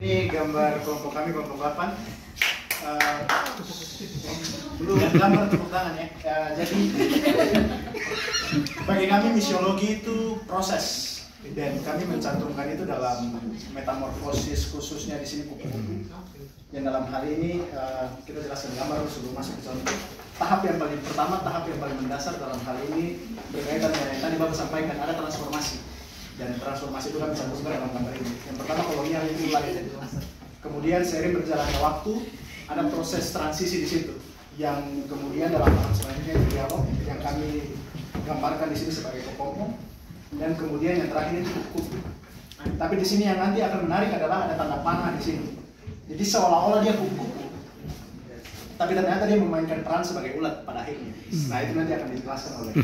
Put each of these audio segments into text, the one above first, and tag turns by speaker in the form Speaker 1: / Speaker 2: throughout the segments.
Speaker 1: Ini gambar kelompok kami, kelompok 8. Belum gambar tepuk tangan ya. Jadi bagi kami misiologi itu proses dan kami mencantumkan itu dalam metamorfosis, khususnya di sini kupu-kupu. Dan dalam hal ini kita jelaskan gambar sebelum masuk ke contoh. Tahap yang paling pertama, tahap yang paling mendasar dalam hal ini berkaitan dengan yang tadi Bapak sampaikan, ada transformasi. Dan transformasi itu kami cantumkan dalam gambar ini. Yang pertama kolonial itu mulai. Kemudian seiring berjalannya waktu, ada proses transisi di situ. Yang kemudian dalam tahap selanjutnya dialog yang kami gambarkan di sini sebagai kelompok. Dan kemudian yang terakhir itu kupu. Tapi di sini yang nanti akan menarik adalah ada tanda panah di sini. Jadi seolah-olah dia kupu-kupu. Tapi ternyata dia memainkan peran sebagai ulat pada akhirnya. Nah itu nanti akan dijelaskan oleh.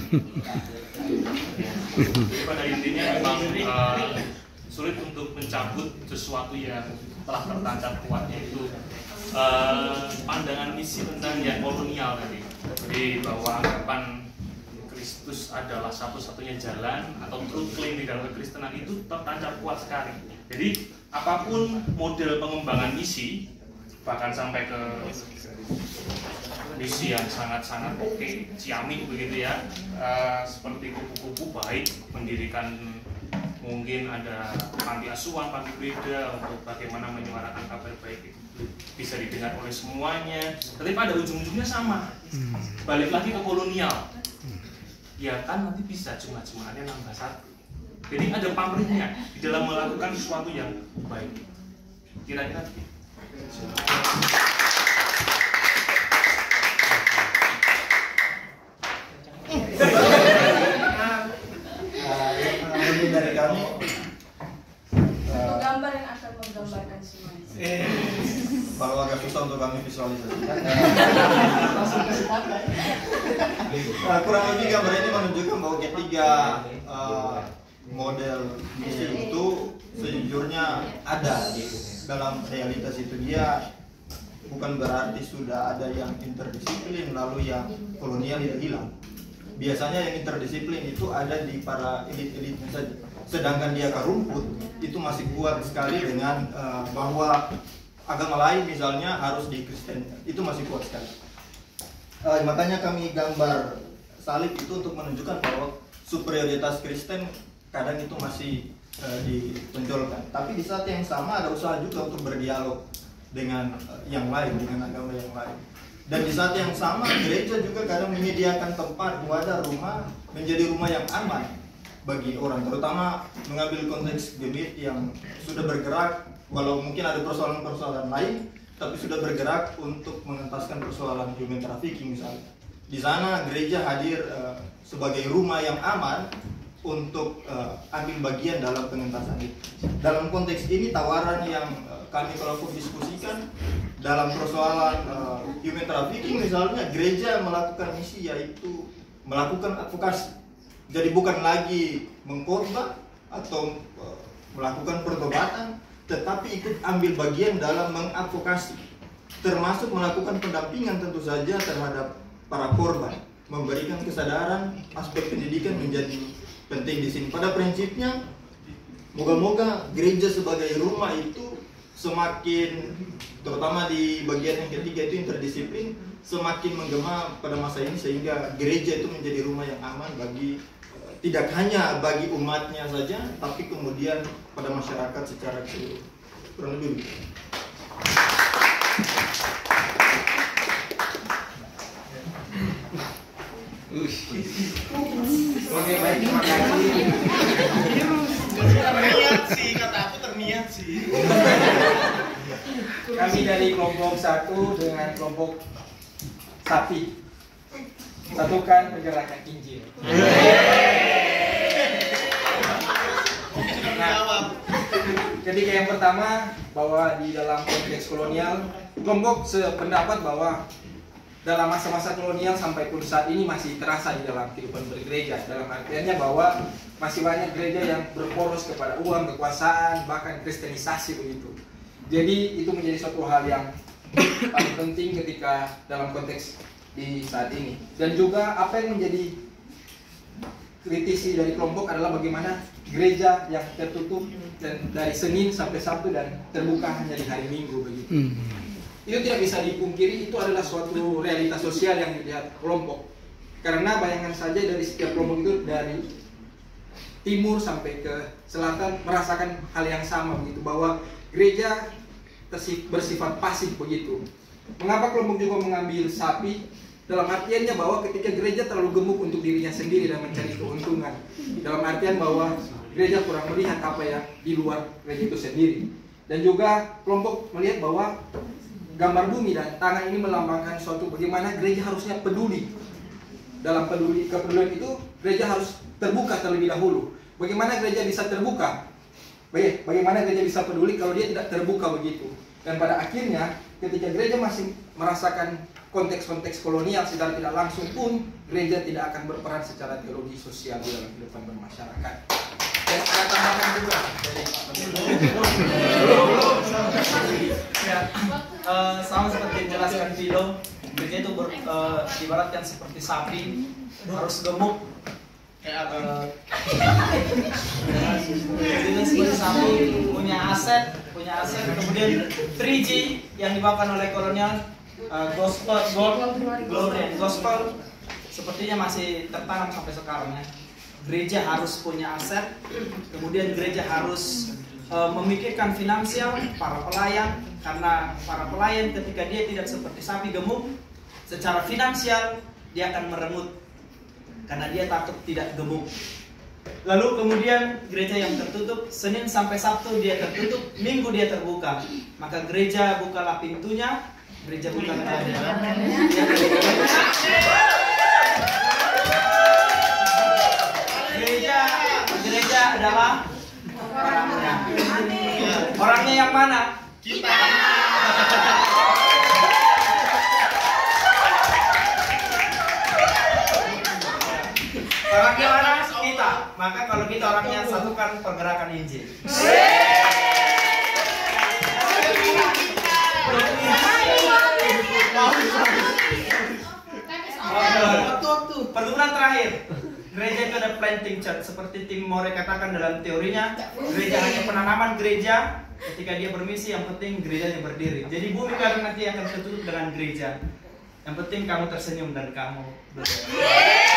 Speaker 2: Jadi pada intinya memang sulit untuk mencabut sesuatu yang telah tertancap kuat, yaitu pandangan misi tentang yang kolonial tadi. Jadi bahwa anggapan Kristus adalah satu-satunya jalan atau truth claim di dalam kekristenan itu tertancap kuat sekali. Jadi apapun model pengembangan misi, bahkan sampai ke misi yang sangat-sangat oke, ciamik begitu ya, seperti kupu-kupu baik, mendirikan mungkin ada panti asuhan, panti beda untuk bagaimana menyuarakan kabar baik itu bisa didengar oleh semuanya, tapi pada ujung-ujungnya sama, balik lagi ke kolonial, ya kan nanti bisa jumlah-jumlahnya nambah satu. Jadi ada pamrihnya di dalam melakukan sesuatu yang baik. Kira-kira begitu.
Speaker 1: Dari kami
Speaker 3: satu gambar yang akan menggambarkan semuanya.
Speaker 4: Kalau agak susah untuk kami visualisasikan. Kurang lebih gambar ini menunjukkan bahwa ketiga model misi itu sejujurnya ada dalam realitas itu. Dia bukan berarti sudah ada yang interdisiplin lalu yang kolonial itu hilang. Biasanya yang interdisiplin itu ada di para elit-elitnya saja. Sedangkan di akar rumput itu masih kuat sekali dengan bahwa agama lain misalnya harus dikristenkan. Itu masih kuat sekali. Makanya kami gambar salib itu untuk menunjukkan bahwa superioritas Kristen kadang itu masih ditonjolkan. Tapi di saat yang sama ada usaha juga untuk berdialog dengan yang lain, dengan agama yang lain. Dan di saat yang sama gereja juga kadang menyediakan tempat, wadah, rumah menjadi rumah yang aman bagi orang, terutama mengambil konteks gemit yang sudah bergerak, walau mungkin ada persoalan-persoalan lain, tapi sudah bergerak untuk mengentaskan persoalan human trafficking misalnya. Di sana gereja hadir sebagai rumah yang aman untuk ambil bagian dalam pengentasan itu. Dalam konteks ini tawaran yang kami kelompok diskusikan dalam persoalan human trafficking misalnya, gereja melakukan misi yaitu melakukan advokasi. Jadi bukan lagi mengkhotbah atau melakukan pertobatan, tetapi ikut ambil bagian dalam mengadvokasi, termasuk melakukan pendampingan tentu saja terhadap para korban, memberikan kesadaran aspek pendidikan menjadi penting di sini. Pada prinsipnya, moga-moga gereja sebagai rumah itu semakin, terutama di bagian yang ketiga itu interdisiplin, semakin menggema pada masa ini sehingga gereja itu menjadi rumah yang aman bagi tidak hanya bagi umatnya saja, tapi kemudian pada masyarakat secara keseluruhan. Kurang lebih begitu.
Speaker 5: Oke, baik, terima kasih.
Speaker 6: Terniat sih, kata aku terniat sih.
Speaker 5: Kami dari kelompok 1 dengan kelompok sapi satukan pergerakan Injil. Nah, ketika yang pertama bahwa di dalam konteks kolonial, kelompok sependapat bahwa dalam masa-masa kolonial sampai pun saat ini masih terasa di dalam kehidupan bergereja. Dalam artiannya bahwa masih banyak gereja yang berporos kepada uang, kekuasaan, bahkan kristenisasi begitu. Jadi itu menjadi suatu hal yang paling penting ketika dalam konteks di saat ini. Dan juga apa yang menjadi kritisi dari kelompok adalah bagaimana gereja yang tertutup dan dari Senin sampai Sabtu dan terbuka hanya di hari Minggu begitu. Itu tidak bisa dipungkiri, itu adalah suatu realitas sosial yang dilihat kelompok. Karena bayangan saja dari setiap kelompok itu dari timur sampai ke selatan merasakan hal yang sama begitu, bahwa gereja bersifat pasif begitu. Mengapa kelompok juga mengambil sapi? Dalam artiannya bahwa ketika gereja terlalu gemuk untuk dirinya sendiri dan mencari keuntungan, dalam artian bahwa gereja kurang melihat apa yang di luar gereja itu sendiri. Dan juga kelompok melihat bahwa gambar bumi dan tanah ini melambangkan suatu bagaimana gereja harusnya peduli. Dalam kepedulian itu gereja harus terbuka terlebih dahulu. Bagaimana gereja bisa terbuka? Bagaimana gereja bisa peduli kalau dia tidak terbuka begitu? Dan pada akhirnya ketika gereja masih merasakan konteks-konteks kolonial secara tidak langsung pun, gereja tidak akan berperan secara teologi sosial di dalam kehidupan bermasyarakat. Dan saya tambahkan juga dari
Speaker 7: sama seperti dijelaskan Vilo, gereja itu diibaratkan seperti sapi, harus gemuk. Jadi seperti sapi, punya aset, kemudian 3G yang dibawakan oleh kolonial, gospel, glory and gospel, sepertinya masih tertanam sampai sekarang ya. Gereja harus punya aset, kemudian gereja harus memikirkan finansial para pelayan, karena para pelayan ketika dia tidak seperti sapi gemuk, secara finansial dia akan merengut karena dia takut tidak gemuk. Lalu kemudian gereja yang tertutup, Senin sampai Sabtu dia tertutup, Minggu dia terbuka. Maka gereja bukalah pintunya, gereja bukalah gereja adalah orangnya. Orangnya yang mana? Kita. Orangnya mana? Kita. Maka kalau kita orangnya satukan pergerakan Injil. Pertukuran terakhir. Gereja itu ada planting church, seperti Tim More katakan dalam teorinya. Gereja hanya penanaman gereja. Ketika dia bermisi, yang penting gerejanya berdiri. Jadi bumi karena nanti akan tertutup dengan gereja. Yang penting kamu tersenyum dan kamu berdoa.